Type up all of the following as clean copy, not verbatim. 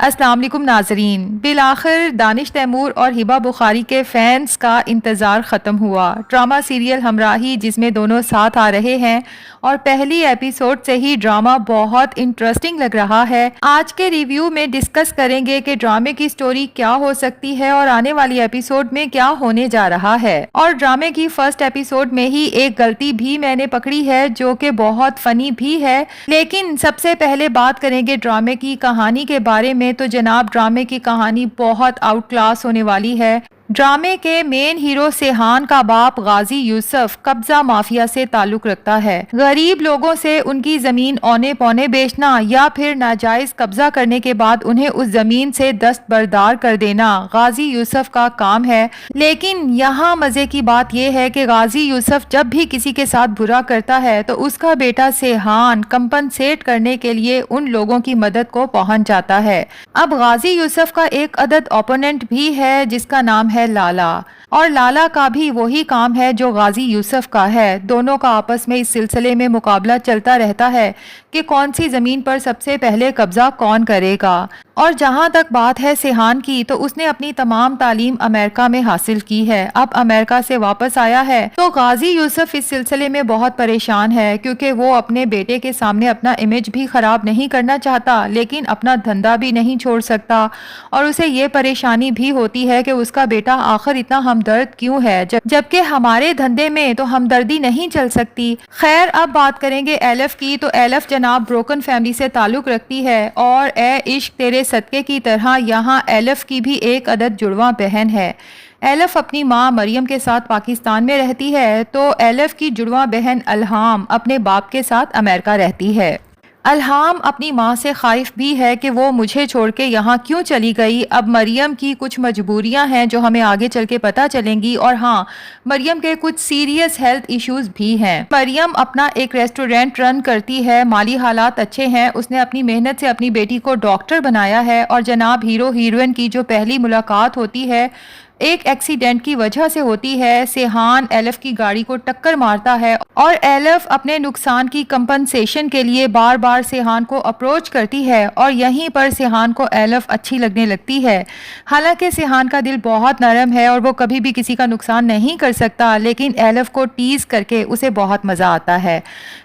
السلام علیکم ناظرین، بالآخر دانش تیمور اور ہبہ بخاری کے فینس کا انتظار ختم ہوا۔ ڈرامہ سیریل ہمراہی جس میں دونوں ساتھ آ رہے ہیں اور پہلی ایپیسوڈ سے ہی ڈرامہ بہت انٹرسٹنگ لگ رہا ہے۔ آج کے ریویو میں ڈسکس کریں گے کہ ڈرامے کی سٹوری کیا ہو سکتی ہے اور آنے والی ایپیسوڈ میں کیا ہونے جا رہا ہے۔ اور ڈرامے کی فرسٹ ایپیسوڈ میں ہی ایک غلطی بھی میں نے پکڑی ہے جو کہ بہت فنی بھی ہے، لیکن سب سے پہلے بات کریں گے ڈرامے کی کہانی کے بارے میں۔ تو جناب، ڈرامے کی کہانی بہت آؤٹ کلاس ہونے والی ہے۔ ڈرامے کے مین ہیرو سیحان کا باپ غازی یوسف قبضہ مافیا سے تعلق رکھتا ہے۔ غریب لوگوں سے ان کی زمین اونے پونے بیچنا یا پھر ناجائز قبضہ کرنے کے بعد انہیں اس زمین سے دستبردار کر دینا غازی یوسف کا کام ہے۔ لیکن یہاں مزے کی بات یہ ہے کہ غازی یوسف جب بھی کسی کے ساتھ برا کرتا ہے تو اس کا بیٹا سیحان کمپنسیٹ کرنے کے لیے ان لوگوں کی مدد کو پہنچ جاتا ہے۔ اب غازی یوسف کا ایک عدد اوپوننٹ بھی ہے جس کا نام ہے لالا، اور لالا کا بھی وہی کام ہے جو غازی یوسف کا ہے۔ دونوں کا آپس میں اس سلسلے میں مقابلہ چلتا رہتا ہے کہ کون سی زمین پر سب سے پہلے قبضہ کون کرے گا۔ اور جہاں تک بات ہے سیحان کی، تو اس نے اپنی تمام تعلیم امریکہ میں حاصل کی ہے، اب امریکہ سے واپس آیا ہے۔ تو غازی یوسف اس سلسلے میں بہت پریشان ہے کیونکہ وہ اپنے بیٹے کے سامنے اپنا امیج بھی خراب نہیں کرنا چاہتا، لیکن اپنا دھندا بھی نہیں چھوڑ سکتا، اور اسے یہ پریشانی بھی ہوتی ہے کہ اس کا بیٹا آخر اتنا ہمدرد کیوں ہے جبکہ ہمارے دھندے میں تو ہمدردی نہیں چل سکتی۔ خیر، اب بات کریں گے ایلف کی۔ تو ایلف جناب بروکن فیملی سے تعلق رکھتی ہے، اور اے عشق تیرے صدقے کی طرح یہاں ایلف کی بھی ایک عدد جڑواں بہن ہے۔ ایلف اپنی ماں مریم کے ساتھ پاکستان میں رہتی ہے، تو ایلف کی جڑواں بہن الہام اپنے باپ کے ساتھ امریکہ رہتی ہے۔ الہام اپنی ماں سے خائف بھی ہے کہ وہ مجھے چھوڑ کے یہاں کیوں چلی گئی۔ اب مریم کی کچھ مجبوریاں ہیں جو ہمیں آگے چل کے پتہ چلیں گی، اور ہاں، مریم کے کچھ سیریس ہیلتھ ایشوز بھی ہیں۔ مریم اپنا ایک ریسٹورینٹ رن کرتی ہے، مالی حالات اچھے ہیں، اس نے اپنی محنت سے اپنی بیٹی کو ڈاکٹر بنایا ہے، اور جناب ہیرو ہیروئن کی جو پہلی ملاقات ہوتی ہے ایک ایکسیڈنٹ کی وجہ سے ہوتی ہے۔ سیحان ایلف کی گاڑی کو ٹکر مارتا ہے اور ایلف اپنے نقصان کی کمپنسیشن کے لیے بار بار سیحان کو اپروچ کرتی ہے، اور یہیں پر سیحان کو ایلف اچھی لگنے لگتی ہے۔ حالانکہ سیحان کا دل بہت نرم ہے اور وہ کبھی بھی کسی کا نقصان نہیں کر سکتا، لیکن ایلف کو ٹیز کر کے اسے بہت مزہ آتا ہے۔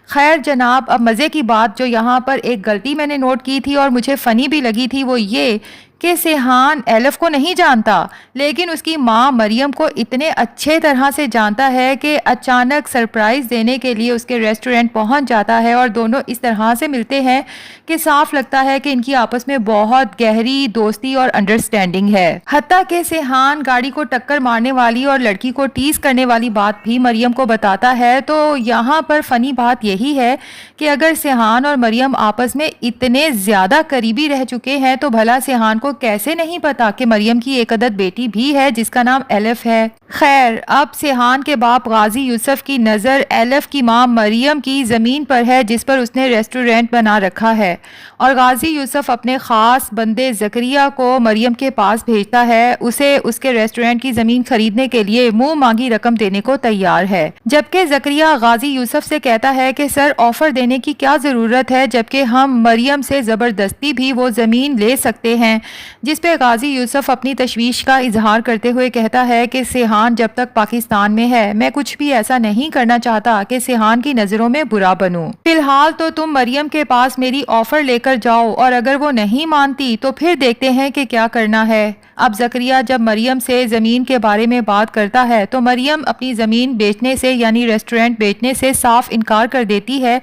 خیر جناب، اب مزے کی بات جو یہاں پر ایک غلطی میں نے نوٹ کی تھی اور مجھے فنی بھی لگی تھی، وہ یہ کہ سیحان ایلف کو نہیں جانتا، لیکن اس کی ماں مریم کو اتنے اچھے طرح سے جانتا ہے کہ اچانک سرپرائز دینے کے لیے اس کے ریسٹورینٹ پہنچ جاتا ہے، اور دونوں اس طرح سے ملتے ہیں کہ صاف لگتا ہے کہ ان کی آپس میں بہت گہری دوستی اور انڈرسٹینڈنگ ہے۔ حتیٰ کہ سیحان گاڑی کو ٹکر مارنے والی اور لڑکی کو ٹیز کرنے والی بات بھی مریم کو بتاتا ہے۔ تو یہاں پر فنی بات یہی ہے کہ اگر سیحان اور مریم آپس میں اتنے زیادہ قریبی رہ چکے ہیں تو بھلا سیحان کو کیسے نہیں پتا کہ مریم کی ایک عدد بیٹی بھی ہے جس کا نام ایلف ہے۔ خیر، اب سیحان کے باپ غازی یوسف کی نظر ایلف کی ماں مریم کی زمین پر ہے جس پر اس نے ریسٹورینٹ بنا رکھا ہے، اور غازی یوسف اپنے خاص بندے زکریہ کو مریم کے پاس بھیجتا ہے، اسے اس کے ریسٹورینٹ کی زمین خریدنے کے لیے منہ مانگی رقم دینے کو تیار ہے۔ جبکہ زکریہ غازی یوسف سے کہتا ہے کہ سر، آفر دینے کی کیا ضرورت ہے جبکہ ہم مریم سے زبردستی بھی وہ زمین لے سکتے ہیں، جس پہ غازی یوسف اپنی تشویش کا اظہار کرتے ہوئے کہتا ہے کہ سیحان جب تک پاکستان میں ہے میں کچھ بھی ایسا نہیں کرنا چاہتا کہ سیحان کی نظروں میں برا بنوں۔ فی الحال تو تم مریم کے پاس میری آفر لے کر جاؤ، اور اگر وہ نہیں مانتی تو پھر دیکھتے ہیں کہ کیا کرنا ہے۔ اب زکریہ جب مریم سے زمین کے بارے میں بات کرتا ہے تو مریم اپنی زمین بیچنے سے یعنی ریسٹورینٹ بیچنے سے صاف انکار کر دیتی ہے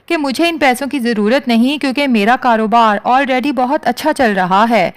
کہ مجھے ان پیسوں کی ضرورت نہیں کیونکہ میرا کاروبار آلریڈی بہت اچھا چل رہا ہے۔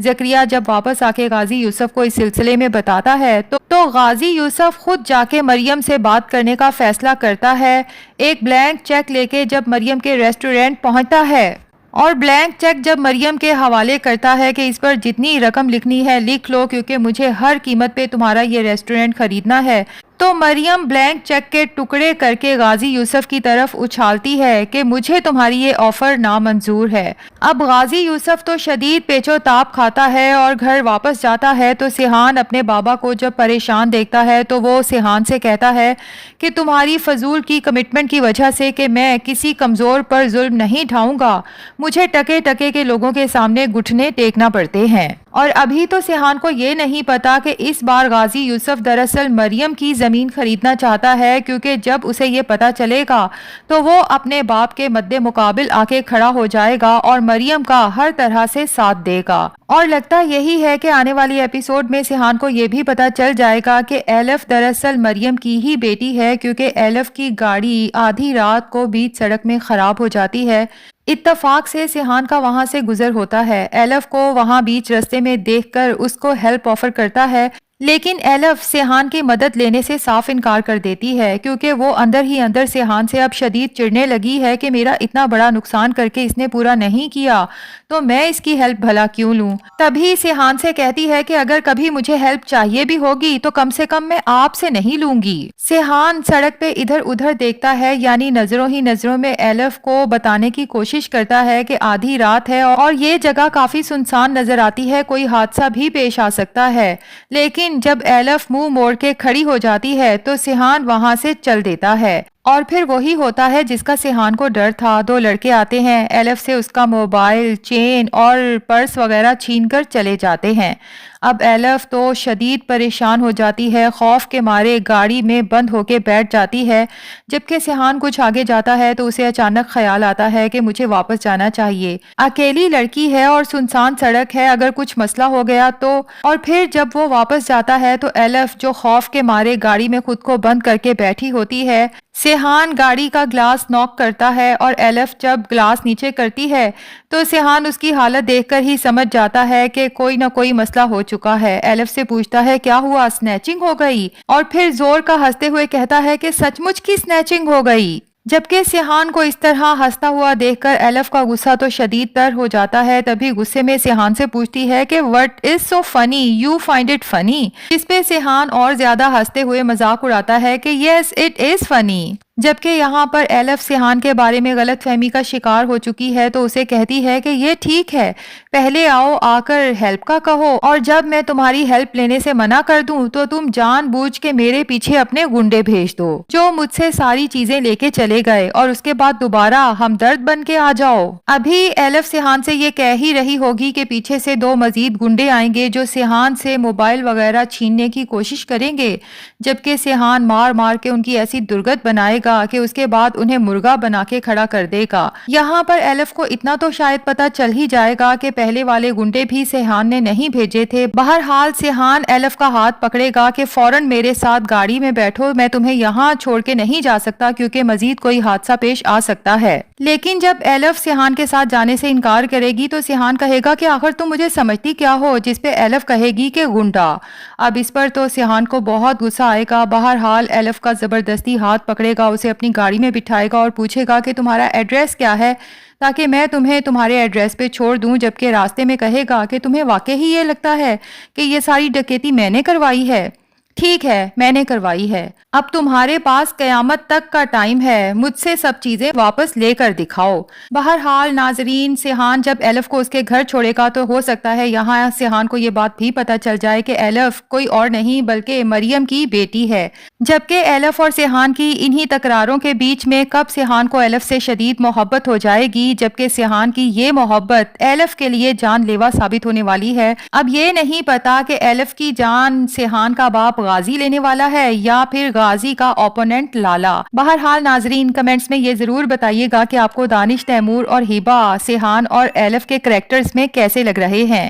زکریہ جب واپس آ کے غازی یوسف کو اس سلسلے میں بتاتا ہے تو غازی یوسف خود جا کے مریم سے بات کرنے کا فیصلہ کرتا ہے، ایک بلینک چیک لے کے جب مریم کے ریسٹورینٹ پہنچتا ہے، اور بلینک چیک جب مریم کے حوالے کرتا ہے کہ اس پر جتنی رقم لکھنی ہے لکھ لو کیونکہ مجھے ہر قیمت پہ تمہارا یہ ریسٹورینٹ خریدنا ہے۔ تو مریم بلینک چیک کے ٹکڑے کر کے غازی یوسف کی طرف اچھالتی ہے کہ مجھے تمہاری یہ آفر نامنظور ہے۔ اب غازی یوسف تو شدید پیچ و تاب کھاتا ہے اور گھر واپس جاتا ہے تو سیحان اپنے بابا کو جب پریشان دیکھتا ہے تو وہ سیحان سے کہتا ہے کہ تمہاری فضول کی کمٹمنٹ کی وجہ سے کہ میں کسی کمزور پر ظلم نہیں ڈھاؤں گا، مجھے ٹکے ٹکے کے لوگوں کے سامنے گھٹنے ٹیکنا پڑتے ہیں۔ اور ابھی تو سیحان کو یہ نہیں پتا کہ اس بار غازی یوسف دراصل مریم کی زمین خریدنا چاہتا ہے، کیونکہ جب اسے یہ پتا چلے گا تو وہ اپنے باپ کے مد مقابل آ کے کھڑا ہو جائے گا اور مریم کا ہر طرح سے ساتھ دے گا۔ اور لگتا یہی ہے کہ آنے والی ایپیسوڈ میں سیحان کو یہ بھی پتا چل جائے گا کہ ایلف دراصل مریم کی ہی بیٹی ہے، کیونکہ ایلف کی گاڑی آدھی رات کو بیچ سڑک میں خراب ہو جاتی ہے۔ اتفاق سے سیحان کا وہاں سے گزر ہوتا ہے، ایلف کو وہاں بیچ رستے میں دیکھ کر اس کو ہیلپ آفر کرتا ہے، لیکن ایلف سیحان کی مدد لینے سے صاف انکار کر دیتی ہے، کیونکہ وہ اندر ہی اندر سیحان سے اب شدید چڑھنے لگی ہے کہ میرا اتنا بڑا نقصان کر کے اس نے پورا نہیں کیا تو میں اس کی ہیلپ بھلا کیوں لوں۔ تبھی سیحان سے کہتی ہے کہ اگر کبھی مجھے ہیلپ چاہیے بھی ہوگی تو کم سے کم میں آپ سے نہیں لوں گی۔ سیحان سڑک پہ ادھر ادھر دیکھتا ہے، یعنی نظروں ہی نظروں میں ایلف کو بتانے کی کوشش کرتا ہے کہ آدھی رات ہے اور یہ جگہ کافی سنسان نظر آتی ہے، کوئی حادثہ بھی پیش آ سکتا ہے، لیکن جب ایلف منہ موڑ کے کھڑی ہو جاتی ہے تو سیحان وہاں سے چل دیتا ہے۔ اور پھر وہی ہوتا ہے جس کا سیحان کو ڈر تھا، دو لڑکے آتے ہیں، ایلف سے اس کا موبائل، چین اور پرس وغیرہ چھین کر چلے جاتے ہیں۔ اب ایلف تو شدید پریشان ہو جاتی ہے، خوف کے مارے گاڑی میں بند ہو کے بیٹھ جاتی ہے۔ جبکہ سیحان کچھ آگے جاتا ہے تو اسے اچانک خیال آتا ہے کہ مجھے واپس جانا چاہیے، اکیلی لڑکی ہے اور سنسان سڑک ہے، اگر کچھ مسئلہ ہو گیا تو۔ اور پھر جب وہ واپس جاتا ہے تو ایلف جو خوف کے مارے گاڑی میں خود کو بند کر کے بیٹھی ہوتی ہے، سیحان گاڑی کا گلاس نوک کرتا ہے اور ایلف جب گلاس نیچے کرتی ہے تو سیحان اس کی حالت دیکھ کر ہی سمجھ جاتا ہے کہ کوئی نہ کوئی مسئلہ ہو چکا ہے۔ ایلف سے پوچھتا ہے کیا ہوا، سنیچنگ ہو گئی؟ اور پھر زور کا ہنستے ہوئے کہتا ہے کہ سچ مچ کی سنیچنگ ہو گئی۔ جبکہ سیحان کو اس طرح ہنستا ہوا دیکھ کر ایلف کا غصہ تو شدید تر ہو جاتا ہے، تبھی غصے میں سیحان سے پوچھتی ہے کہ وٹ از سو فنی، یو فائنڈ اٹ فنی؟ جس پہ سیحان اور زیادہ ہنستے ہوئے مذاق اڑاتا ہے کہ یس اٹ از فنی۔ جبکہ یہاں پر ایلف سیحان کے بارے میں غلط فہمی کا شکار ہو چکی ہے تو اسے کہتی ہے کہ یہ ٹھیک ہے، پہلے آؤ آ کر ہیلپ کا کہو، اور جب میں تمہاری ہیلپ لینے سے منع کر دوں تو تم جان بوجھ کے میرے پیچھے اپنے گنڈے بھیج دو جو مجھ سے ساری چیزیں لے کے چلے گئے، اور اس کے بعد دوبارہ ہمدرد بن کے آ جاؤ۔ ابھی ایلف سیحان سے یہ کہہ ہی رہی ہوگی کہ پیچھے سے دو مزید گنڈے آئیں گے جو سیحان سے موبائل وغیرہ چھیننے کی کوشش کریں گے، جبکہ سیحان مار مار کے ان کی ایسی درگت بنائے گا کہ اس کے بعد انہیں مرغا بنا کے کھڑا کر دے گا۔ یہاں پر ایلف کو اتنا تو شاید پتا چل ہی جائے گا کہ پہلے والے گنڈے بھی سیحان نے نہیں بھیجے تھے۔ بہرحال سیحان ایلف کا ہاتھ پکڑے گا کہ فوراً میرے ساتھ گاڑی میں بیٹھو، میں تمہیں یہاں چھوڑ کے نہیں جا سکتا کیونکہ مزید کوئی حادثہ پیش آ سکتا ہے۔ لیکن جب ایلف سیحان کے ساتھ جانے سے انکار کرے گی تو سیحان کہے گا کہ آخر تم مجھے سمجھتی کیا ہو، جس پہ ایلف کہے گی کہ گنڈا۔ اب اس پر تو سیحان کو بہت غصہ آئے گا۔ بہرحال ایلف کا زبردستی ہاتھ پکڑے گا، اسے اپنی گاڑی میں بٹھائے گا اور پوچھے گا کہ تمہارا ایڈریس کیا ہے تاکہ میں تمہیں تمہارے ایڈریس پہ چھوڑ دوں، جبکہ راستے میں کہے گا کہ تمہیں واقعی یہ لگتا ہے کہ یہ ساری ڈکیتی میں نے کروائی ہے؟ ٹھیک ہے، میں نے کروائی ہے، اب تمہارے پاس قیامت تک کا ٹائم ہے، مجھ سے سب چیزیں واپس لے کر دکھاؤ۔ بہرحال ناظرین، سیحان جب ایلف کو اس کے گھر چھوڑے گا تو ہو سکتا ہے یہاں سیحان کو یہ بات بھی پتا چل جائے کہ ایلف کوئی اور نہیں بلکہ مریم کی بیٹی ہے۔ جبکہ ایلف اور سیحان کی انہی تکراروں کے بیچ میں کب سیحان کو ایلف سے شدید محبت ہو جائے گی، جبکہ سیحان کی یہ محبت ایلف کے لیے جان لیوا ثابت ہونے والی ہے۔ اب یہ نہیں پتا کہ ایلف کی جان سیحان کا باپ غازی لینے والا ہے یا پھر غازی کا اوپوننٹ لالا۔ بہرحال ناظرین، کمنٹس میں یہ ضرور بتائیے گا کہ آپ کو دانش تیمور اور ہیبا، سیحان اور ایلف کے کریکٹرز میں کیسے لگ رہے ہیں۔